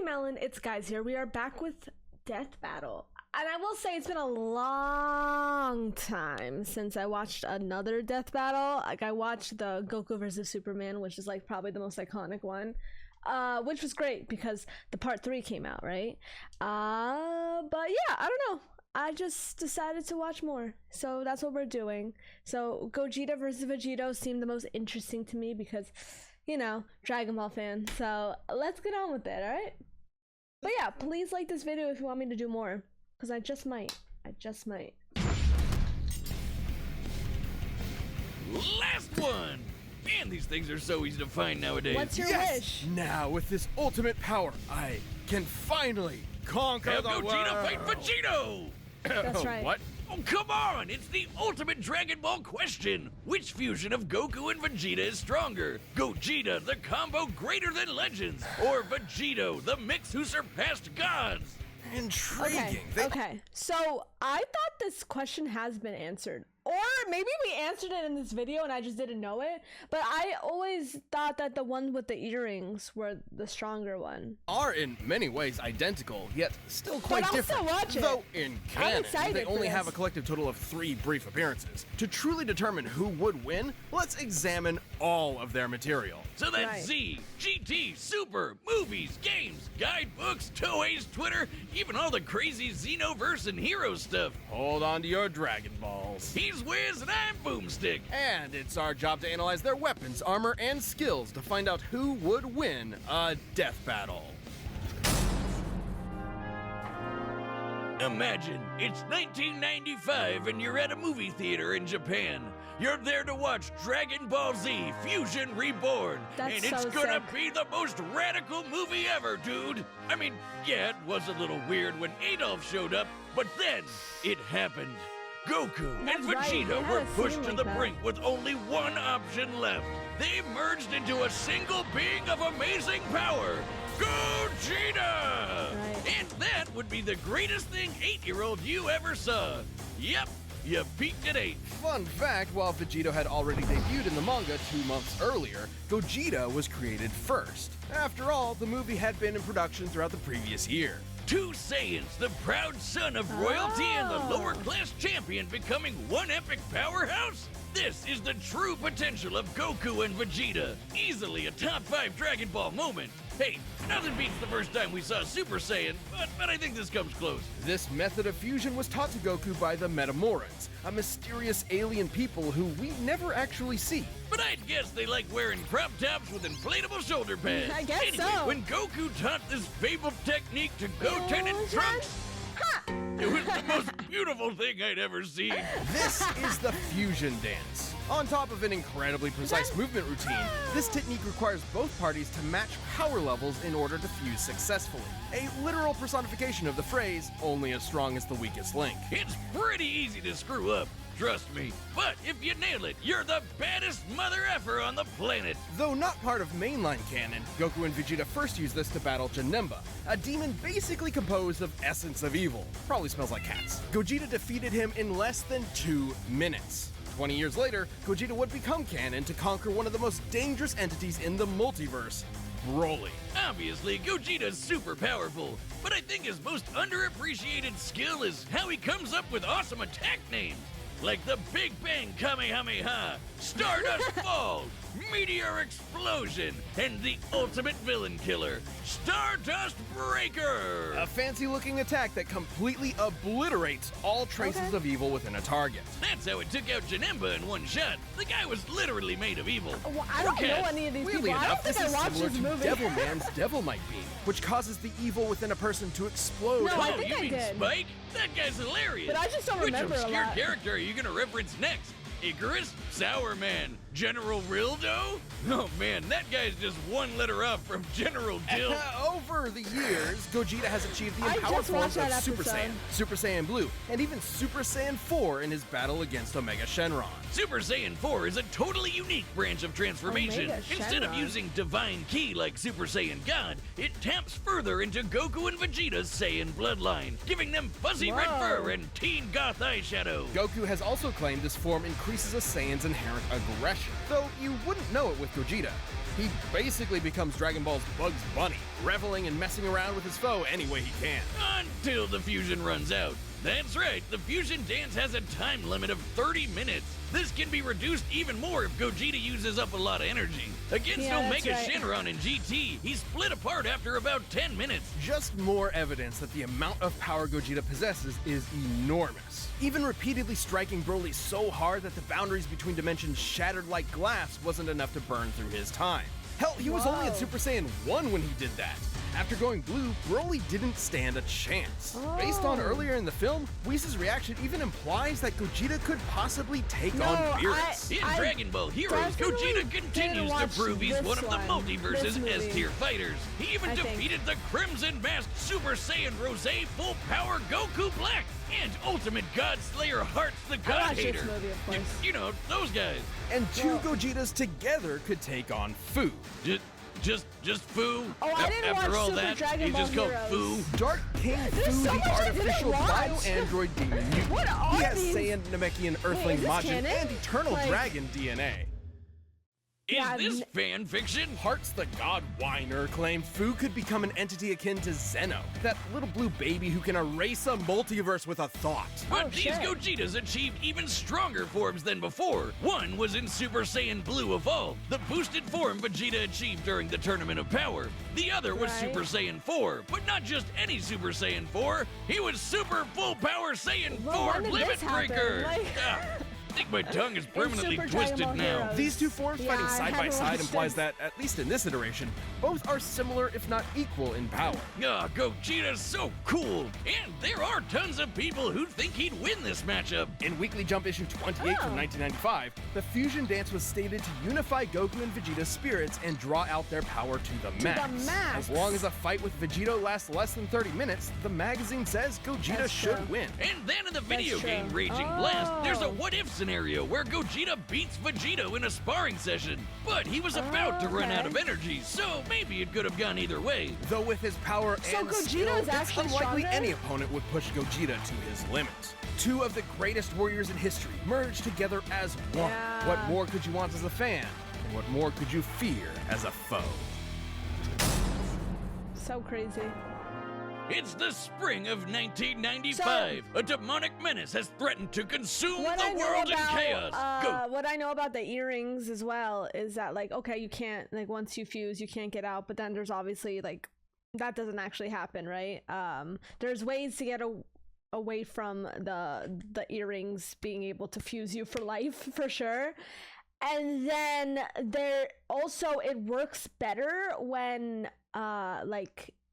AniMelon, it's Guys here. We are back with Deathbattle. And I will say it's been a long time since I watched another Deathbattle. Like, I watched the Goku versus Superman, which is like probably the most iconic one. Which was great because the part 3 came out, right? But yeah, I don't know. I just decided to watch more, so that's what we're doing. So Gogeta versus Vegito seemed the most interesting to me because, you know, Dragon Ball fan. So let's get on with it, alright? But yeah, please like this video if you want me to do more, because I just might. Last one! Man, these things are so easy to find nowadays. What's your wish? Now, with this ultimate power, I can finally conquer Have the world. Gogeta fight Vegito! That's right. What? Oh, come on! It's the ultimate Dragon Ball question! Which fusion of Goku and Vegeta is stronger? Gogeta, the combo greater than legends? Or Vegito, the mix who surpassed gods? Intriguing. Okay. So I thought this question has been answered. Or maybe we answered it in this video and I just didn't know it. But I always thought that the one with the earrings were the stronger one. Are in many ways identical, yet still quite I'll different. still watch it. Though in canon, excited they for only this. have a collective total of 3 brief appearances. To truly determine who would win, let's examine all of their material. So that's Right. Z, GT, Super, movies, games, guidebooks, Toei's Twitter, even all the crazy Xenoverse and hero stuff. Hold on to your Dragon Balls. He's Wiz and I'm Boomstick. And it's our job to analyze their weapons, armor, and skills to find out who would win a death battle. Imagine, it's 1995 and you're at a movie theater in Japan. You're there to watch Dragon Ball Z Fusion Reborn. That's and it's so gonna sick. be the most radical movie ever, dude. I mean, yeah, it was a little weird when Adolf showed up, but then it happened. Goku and That's right, Vegeta they had were a pushed scene to like the that. brink with only one option left. They merged into a single being of amazing power, Gogeta! Right. And that would be the greatest thing 8-year-old you ever saw. Yep, you peaked at 8. Fun fact, while Vegito had already debuted in the manga 2 months earlier, Gogeta was created first. After all, the movie had been in production throughout the previous year. 2 Saiyans, the proud son of royalty and the lower class champion becoming one epic powerhouse? This is the true potential of Goku and Vegeta. Easily a top 5 Dragon Ball moment. Hey, nothing beats the first time we saw Super Saiyan, but I think this comes close. This method of fusion was taught to Goku by the Metamorans, a mysterious alien people who we never actually see. But I'd guess they like wearing crop tops with inflatable shoulder pads. I guess anyway, so. when Goku taught this fabled technique to Goten and Trunks, it was the most beautiful thing I'd ever seen. This is the fusion dance. On top of an incredibly precise movement routine, this technique requires both parties to match power levels in order to fuse successfully. A literal personification of the phrase, only as strong as the weakest link. It's pretty easy to screw up, trust me. But if you nail it, you're the baddest mother effer on the planet. Though not part of mainline canon, Goku and Vegeta first used this to battle Janemba, a demon basically composed of essence of evil. Probably smells like cats. Gogeta defeated him in less than 2 minutes. 20 years later, Gogeta would become canon to conquer one of the most dangerous entities in the multiverse, Broly. Obviously, Gogeta's super powerful, but I think his most underappreciated skill is how he comes up with awesome attack names. Like the Big Bang Kamehameha, Stardust Fall, Meteor Explosion, and the ultimate villain killer, Stardust Breaker! A fancy-looking attack that completely obliterates all traces of evil within a target. That's how it took out Janemba in one shot. The guy was literally made of evil. Well, I don't know Okay. any of these Weirdly people. I don't enough, think this I is watched similar this to movie. Devilman's Devilmight Beam, which causes the evil within a person to explode. No, I Oh, think you I mean did. Spike? That guy's hilarious. But I just don't remember Which a obscure lot. character are you gonna reference next? Icarus? Sour Man? General Rildo? Oh man, that guy's just one letter up from General Dill. Over the years, Gogeta has achieved the I empowered just forms watched of that Super episode. Saiyan, Super Saiyan Blue, and even Super Saiyan 4 in his battle against Omega Shenron. Super Saiyan 4 is a totally unique branch of transformation. Omega Instead of Shenron. using Divine Ki like Super Saiyan God, it taps further into Goku and Vegeta's Saiyan bloodline, giving them fuzzy red Whoa. fur and teen goth eyeshadow. Goku has also claimed this form increases a Saiyan's inherent aggression, though you wouldn't know it with Gogeta. He basically becomes Dragon Ball's Bugs Bunny, reveling in and messing around with his foe any way he can. Until the fusion runs out. That's right, the fusion dance has a time limit of 30 minutes. This can be reduced even more if Gogeta uses up a lot of energy. Against Omega Shenron in GT, he split apart after about 10 minutes. Just more evidence that the amount of power Gogeta possesses is enormous. Even repeatedly striking Broly so hard that the boundaries between dimensions shattered like glass wasn't enough to burn through his time. Hell, he was only at Super Saiyan 1 when he did that. After going blue, Broly didn't stand a chance. Based on earlier in the film, Whis' reaction even implies that Gogeta could possibly take on Beerus. In Dragon Ball Heroes, Gogeta continues to prove he's one of the multiverse's S-tier fighters. He even defeated the Crimson Masked Super Saiyan Rose Full Power Goku Black and Ultimate God Slayer Hearts the God Hater. You know, those guys. And two Gogetas together could take on Fu. Just Fu? Oh, I didn't After watch all Super that, Dragon he's Ball just called Heroes. Fu? Dark King Fu, so the much I didn't artificial watch. bio-android demon mutant. What are He has these? Saiyan, Namekian, Earthling, is this Majin, canon? and Eternal Like- Dragon DNA. Is this fan fiction? Hearts the God Whiner claimed Fu could become an entity akin to Zeno, that little blue baby who can erase a multiverse with a thought. But these Gogetas achieved even stronger forms than before. One was in Super Saiyan Blue Evolved, the boosted form Vegeta achieved during the Tournament of Power. The other was Super Saiyan 4, but not just any Super Saiyan 4. He was Super Full Power Saiyan 4 Limit Breaker. I think my tongue is permanently twisted now. These two forms fighting side by side implies that, at least in this iteration, both are similar if not equal in power. Gogeta's so cool! And there are tons of people who think he'd win this matchup. In Weekly Jump issue 28 from 1995, the fusion dance was stated to unify Goku and Vegeta's spirits and draw out their power to the max. As long as a fight with Vegito lasts less than 30 minutes, the magazine says Gogeta should win. And then in the video game Raging Blast, there's a what-if scenario where Gogeta beats Vegito in a sparring session. But he was about to run out of energy, so maybe it could have gone either way. Though with his power and skill, it's unlikely any opponent would push Gogeta to his limit. Two of the greatest warriors in history merged together as one. What more could you want as a fan? And what more could you fear as a foe? So crazy. It's the spring of 1995. A demonic menace has threatened to consume the world in chaos. What I know about the earrings as well is that, like, okay, you can't, like, once you fuse, you can't get out, but then there's obviously, like, that doesn't actually happen, right? There's ways to get away from the earrings being able to fuse you for life, for sure. And then there also, it works better when,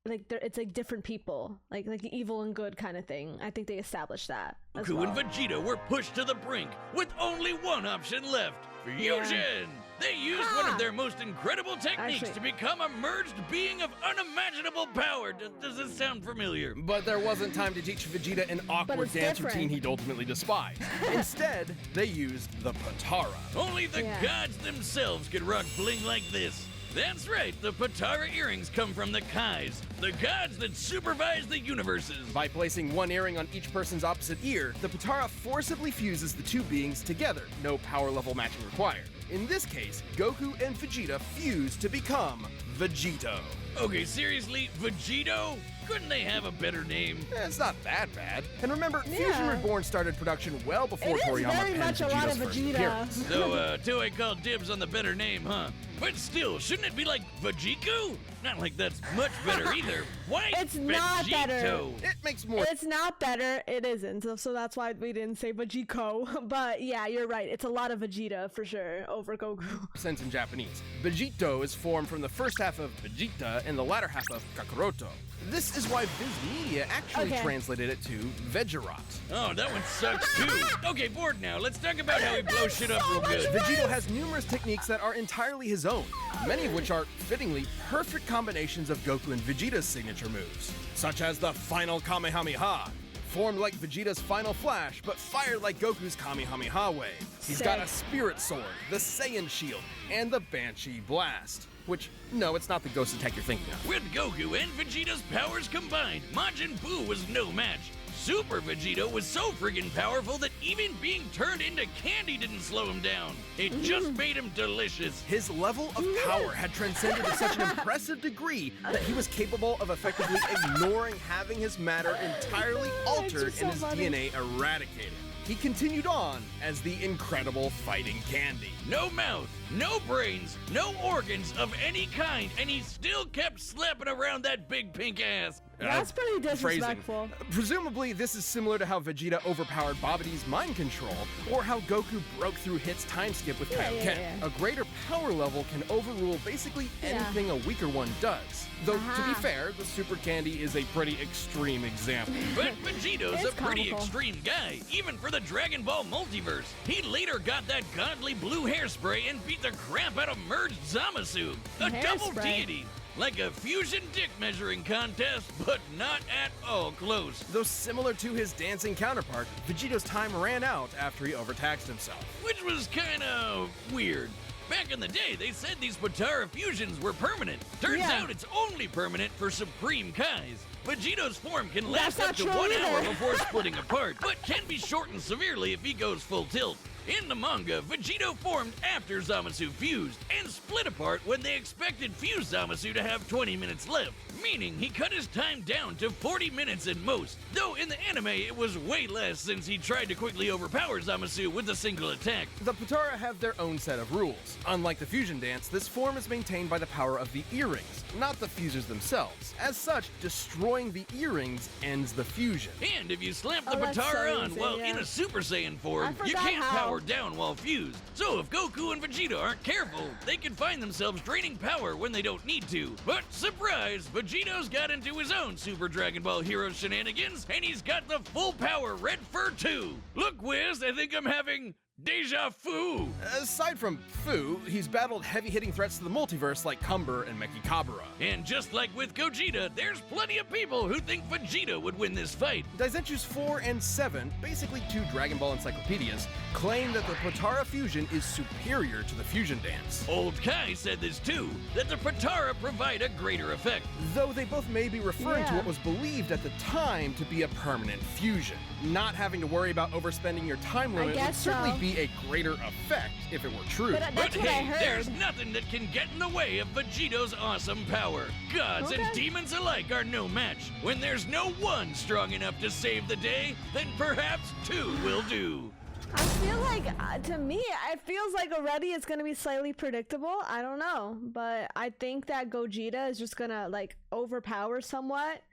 it's like different people, like evil and good kind of thing. I think they established that as Goku well. and Vegeta were pushed to the brink with only one option left: fusion. They used one of their most incredible techniques to become a merged being of unimaginable power. Does this sound familiar? But there wasn't time to teach Vegeta an awkward dance routine he'd ultimately despise. Instead, they used the Potara. Only the gods themselves could rock bling like this. That's right, the Potara Earrings come from the Kais, the gods that supervise the universes. By placing one earring on each person's opposite ear, the Potara forcibly fuses the two beings together, no power level matching required. In this case, Goku and Vegeta fuse to become Vegito. Okay, seriously, Vegito? Couldn't they have a better name? It's not that bad. And remember, Fusion Reborn started production well before Toriyama very penned much a lot of Vegito's first Vegeta. appearance. So, Toei called dibs on the better name, huh? But still, shouldn't it be like Vegiku? Not like that's much better either. Why It's not better. It makes more. It's not better. It isn't. So that's why we didn't say Vegito. But yeah, you're right. It's a lot of Vegeta for sure over Goku. Sense in Japanese. Vegito is formed from the first half of Vegeta and the latter half of Kakaroto. This is why Viz Media actually translated it to Vegerot. Oh, that one sucks too. Okay, bored now. Let's talk about how he blows shit up real good. Vegito has numerous techniques that are entirely his own, many of which are, fittingly, perfect combinations of Goku and Vegeta's signature moves, such as the Final Kamehameha, formed like Vegeta's Final Flash, but fired like Goku's Kamehameha wave. He's got a Spirit Sword, the Saiyan Shield, and the Banshee Blast. Which, no, it's not the ghost attack you're thinking of. With Goku and Vegeta's powers combined, Majin Buu was no match. Super Vegito was so friggin' powerful that even being turned into candy didn't slow him down. It just made him delicious. His level of power had transcended to such an impressive degree that he was capable of effectively ignoring having his matter entirely altered and his DNA eradicated. He continued on as the incredible fighting candy. No mouth, no brains, no organs of any kind, and he still kept slapping around that big pink ass. That's pretty disrespectful. Presumably, this is similar to how Vegeta overpowered Babidi's mind control, or how Goku broke through Hit's time skip with Kaioken. Yeah. A greater power level can overrule basically anything a weaker one does. Though, to be fair, the Super Candy is a pretty extreme example. But Vegito's It's a pretty comical. extreme guy, even for the Dragon Ball multiverse. He later got that godly blue hairspray and beat the crap out of merged Zamasu, a double Hairspray? deity. Like a fusion dick measuring contest, but not at all close. Though similar to his dancing counterpart, Vegito's time ran out after he overtaxed himself. Which was kinda weird. Back in the day, they said these Potara fusions were permanent. Turns out it's only permanent for Supreme Kais. Vegito's form can last That's up to not 1 true hour either. before splitting apart, but can be shortened severely if he goes full tilt. In the manga, Vegito formed after Zamasu fused, and split apart when they expected fused Zamasu to have 20 minutes left, meaning he cut his time down to 40 minutes at most, though in the anime it was way less since he tried to quickly overpower Zamasu with a single attack. The Potara have their own set of rules. Unlike the fusion dance, this form is maintained by the power of the earrings, not the fusers themselves. As such, destroying the earrings ends the fusion. And if you slap the Oh, that's Potara so on easy, while yeah. in a Super Saiyan form, I you forgot can't how. power down while fused. So if Goku and Vegeta aren't careful, they can find themselves draining power when they don't need to. But surprise, Vegito's got into his own Super Dragon Ball Hero shenanigans, and he's got the full power Red Fur 2. Look, Wiz, I think I'm having deja vu. Aside from Fu, he's battled heavy-hitting threats to the multiverse like Cumber and Mechikabura. And just like with Gogeta, there's plenty of people who think Vegeta would win this fight. Daizenshus 4 and 7, basically two Dragon Ball encyclopedias, claim that the Potara fusion is superior to the fusion dance. Old Kai said this too, that the Potara provide a greater effect. Though they both may be referring to Yeah. what was believed at the time to be a permanent fusion. Not having to worry about overspending your time limit would guess certainly so. be a greater effect if it were true. But But that's what I hey, heard. there's nothing that can get in the way of Vegito's awesome power. Gods and Okay. demons alike are no match. When there's no one strong enough to save the day, then perhaps two will do. I feel like, to me, it feels like already it's gonna be slightly predictable. I don't know, but I think that Gogeta is just gonna like overpower somewhat,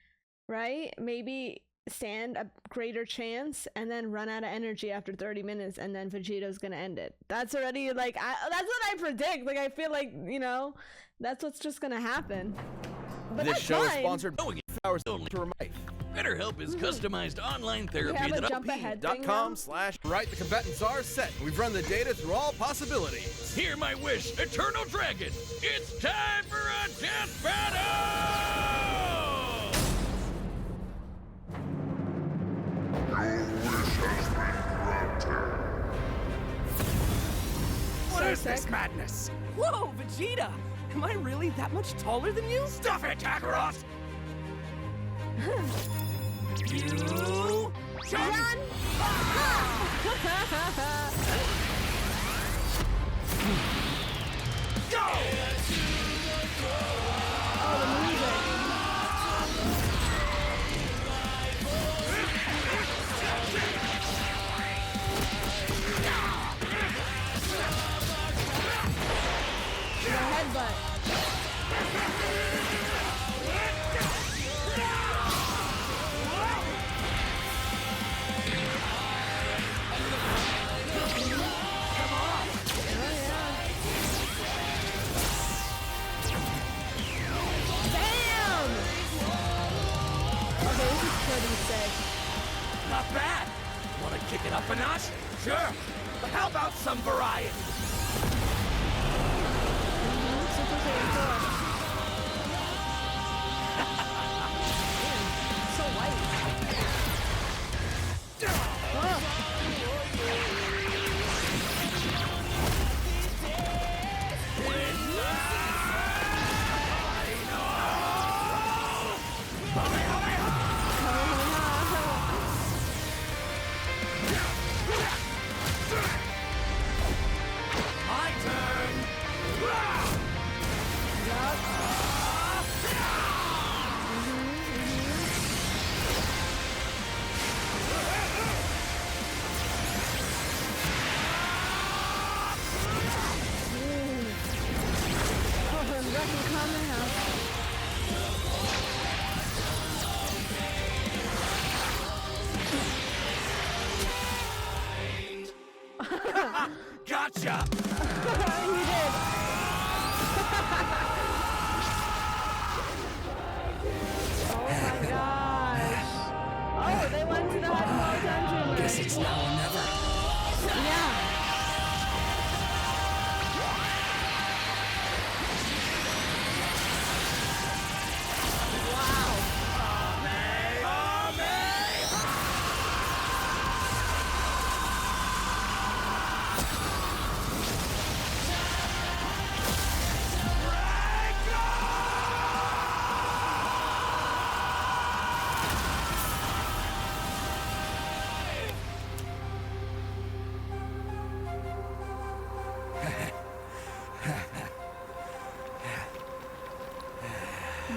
right? Maybe stand a greater chance and then run out of energy after 30 minutes, and then Vegeto's gonna end it. That's already like, that's what I predict. Like, I feel like, you know, that's what's just gonna happen. But This that's show is fine. sponsored by Knowing it Hours only. to Life. BetterHelp is customized online We therapy have a that jump ahead thing now. .com/right. The combatants are set. We've run the data through all possibilities. Hear my wish, Eternal Dragon. It's time for a death battle! What is sick. this madness? Whoa, Vegeta! Am I really that much taller than you? Stuff it, Kakarot! You Run! go! Oh, the music. The headbutt. Damn! Okay, this is pretty sick. Not bad. Want to kick it up a notch? Sure. But how about some variety? Super Saiyan 4. Damn, so white. Whoa. Gotcha! He did. Oh my gosh. Oh, they went to the Hot Dungeon. Guess it's now or never. Yeah. Wow.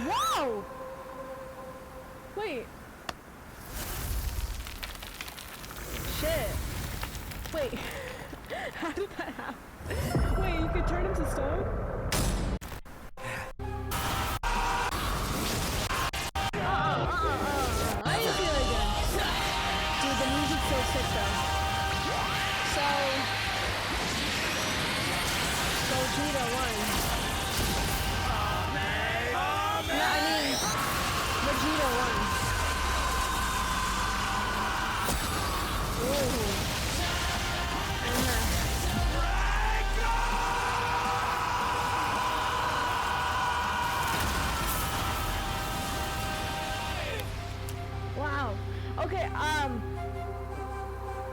Whoa! Wait. Shit. Wait. How did that happen? Wait, you could turn him to stone? I didn't feel it again. Dude, the music's so sick though. So, Gogeta won. No, I mean, Vegito won. Ooh. Wow. Okay,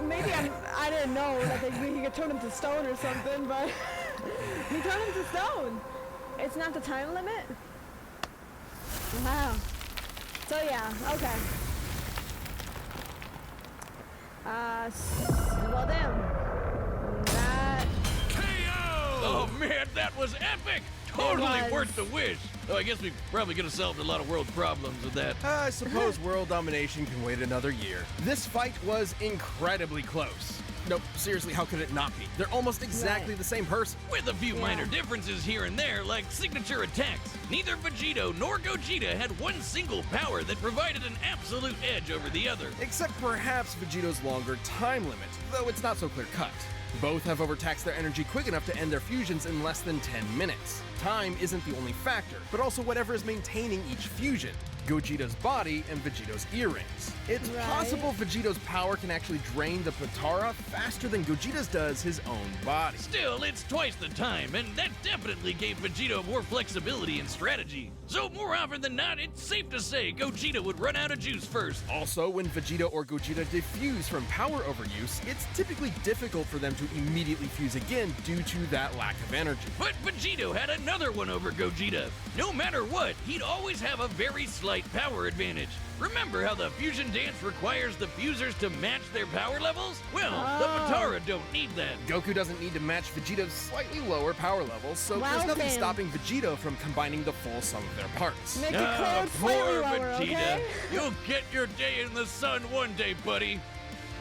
maybe I didn't know that he could turn him to stone or something, but he turned him to stone. It's not the time limit? Wow. So yeah, okay. Well damn. That... KO! Oh man, that was epic! Totally was. worth the wish. Oh, I guess we probably could have solved a lot of world problems with that. I suppose world domination can wait another year. This fight was incredibly close. Nope, seriously, how could it not be? They're almost exactly the same person. With a few minor differences here and there, like signature attacks. Neither Vegito nor Gogeta had one single power that provided an absolute edge over the other. Except perhaps Vegito's longer time limit, though it's not so clear-cut. Both have overtaxed their energy quick enough to end their fusions in less than 10 minutes. Time isn't the only factor, but also whatever is maintaining each fusion. Gogeta's body and Vegito's earrings. It's possible Vegito's power can actually drain the Potara faster than Gogeta's does his own body. Still, it's twice the time, and that definitely gave Vegito more flexibility and strategy. So more often than not, it's safe to say Gogeta would run out of juice first. Also, when Vegito or Gogeta defuse from power overuse, it's typically difficult for them to immediately fuse again due to that lack of energy. But Vegito had another one over Gogeta. No matter what, he'd always have a very slight power advantage. Remember how the fusion dance requires the fusers to match their power levels? Well, the Potara don't need that. Goku doesn't need to match Vegito's slightly lower power levels, so there's nothing stopping Vegito from combining the full sum of their parts. Make it clear Poor slightly lower, Vegeta. okay? You'll get your day in the sun one day, buddy.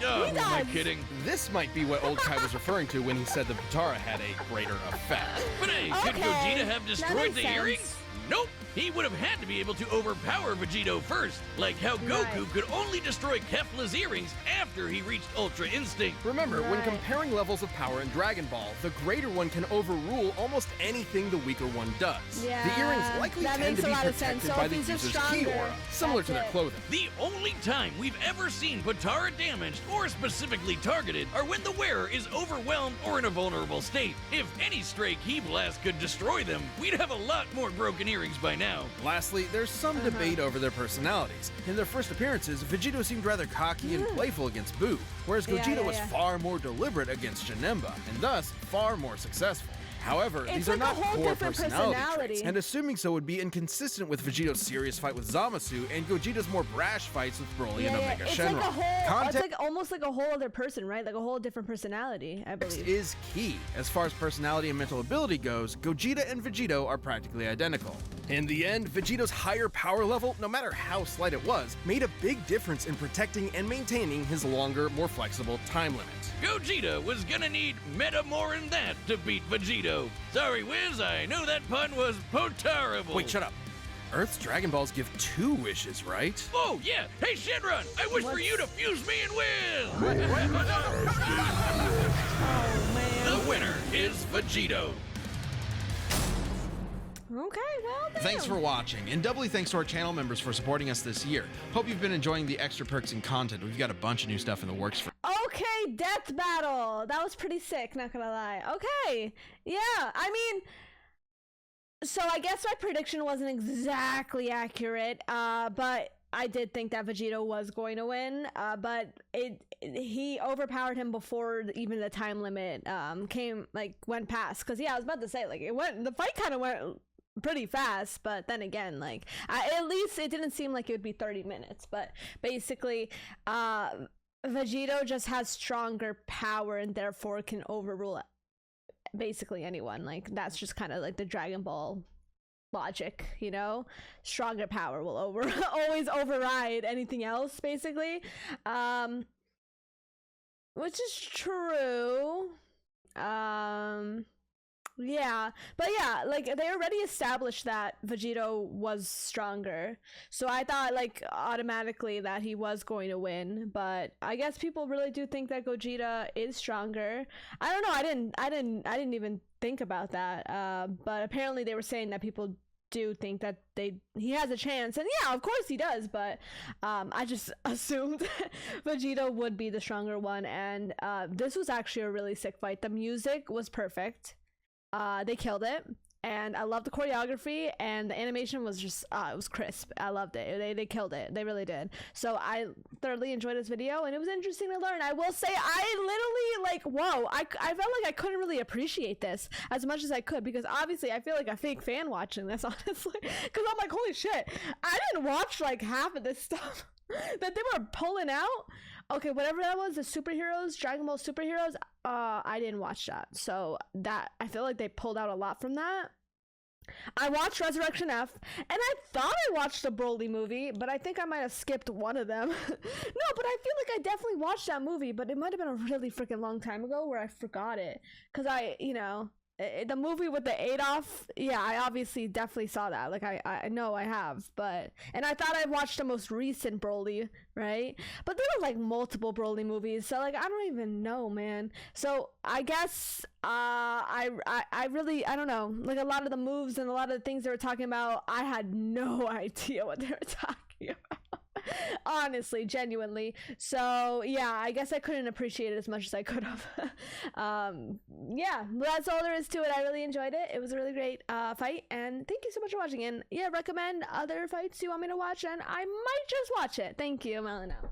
Oh, He who am I does. kidding? This might be what Old Kai was referring to when he said the Potara had a greater effect. But hey, could Okay, Gogeta have that destroyed makes the sense. earrings? Nope. He would have had to be able to overpower Vegito first, like how Goku could only destroy Kefla's earrings after he reached Ultra Instinct. Remember, when Right. comparing levels of power in Dragon Ball, the greater one can overrule almost anything the weaker one does. Yeah, the earrings likely that tend makes to a be lot of sense. protected So by if the he's just user's ki stronger, aura, similar that's to their it. clothing. The only time we've ever seen Potara damaged or specifically targeted are when the wearer is overwhelmed or in a vulnerable state. If any stray ki blast could destroy them, we'd have a lot more broken earrings by now. Lastly, there's some debate over their personalities. In their first appearances, Vegito seemed rather cocky and playful against Boo, whereas Gogeta was far more deliberate against Janemba, and thus far more successful. However, It's these are like a not whole core different personality personality. traits, and assuming so would be inconsistent with Vegito's serious fight with Zamasu and Gogeta's more brash fights with Broly and Omega It's Shenron. like a whole, it's Context like almost like a whole other person, right? Like a whole different personality, I believe. is key. As far as personality and mental ability goes, Gogeta and Vegito are practically identical. In the end, Vegito's higher power level, no matter how slight it was, made a big difference in protecting and maintaining his longer, more flexible time limit. Gogeta was gonna need meta more than that to beat Vegito. Sorry, Wiz, I know that pun was Potarable. Wait, shut up. Earth's Dragon Balls give 2 wishes, right? Oh, yeah. Hey, Shenron, I wish for you to fuse me and win. Oh man. The winner is Vegito. Okay, well, damn. Thanks for watching, and doubly thanks to our channel members for supporting us this year. Hope you've been enjoying the extra perks and content. We've got a bunch of new stuff in the works for. Okay, Deathbattle. That was pretty sick, not gonna lie. Okay, yeah, I mean, so I guess my prediction wasn't exactly accurate, but I did think that Vegito was going to win, but he overpowered him before even the time limit went past. Because yeah, I was about to say, like, the fight kind of went pretty fast, but then again, like, at least it didn't seem like it would be 30 minutes. But basically, Vegito just has stronger power and therefore can overrule basically anyone. Like, that's just kind of like the Dragon Ball logic, you know? Stronger power will always override anything else, basically. Which is true. Yeah, but yeah, like, they already established that Vegito was stronger, so I thought, like, automatically that he was going to win. But I guess people really do think that Gogeta is stronger. I don't know, I didn't even think about that, but apparently they were saying that people do think that he has a chance, and yeah, of course he does, but I just assumed Vegito would be the stronger one. And this was actually a really sick fight. The music was perfect. They killed it, and I loved the choreography, and the animation was just it was crisp. I loved it. They killed it. They really did. So I thoroughly enjoyed this video, and it was interesting to learn. I will say, I literally, like, whoa, I felt like I couldn't really appreciate this as much as I could, because obviously I feel like a fake fan watching this, honestly, because I'm like, holy shit, I didn't watch like half of this stuff that they were pulling out. Okay, whatever that was, the superheroes, Dragon Ball superheroes, I didn't watch that. So that, I feel like they pulled out a lot from that. I watched Resurrection F, and I thought I watched the Broly movie, but I think I might have skipped one of them. No, but I feel like I definitely watched that movie, but it might have been a really freaking long time ago where I forgot it. Because the movie with the Adolf, yeah, I obviously definitely saw that. Like, I know I have, but, and I thought I watched the most recent Broly, right? But there were like multiple Broly movies, so like, I don't even know, man. So I guess I don't know, like, a lot of the moves and a lot of the things they were talking about, I had no idea what they were talking about. Honestly, genuinely. So yeah, I guess I couldn't appreciate it as much as I could have. Yeah, that's all there is to it. I really enjoyed it. It was a really great fight, and thank you so much for watching. And yeah, recommend other fights you want me to watch, and I might just watch it. Thank you, Melano.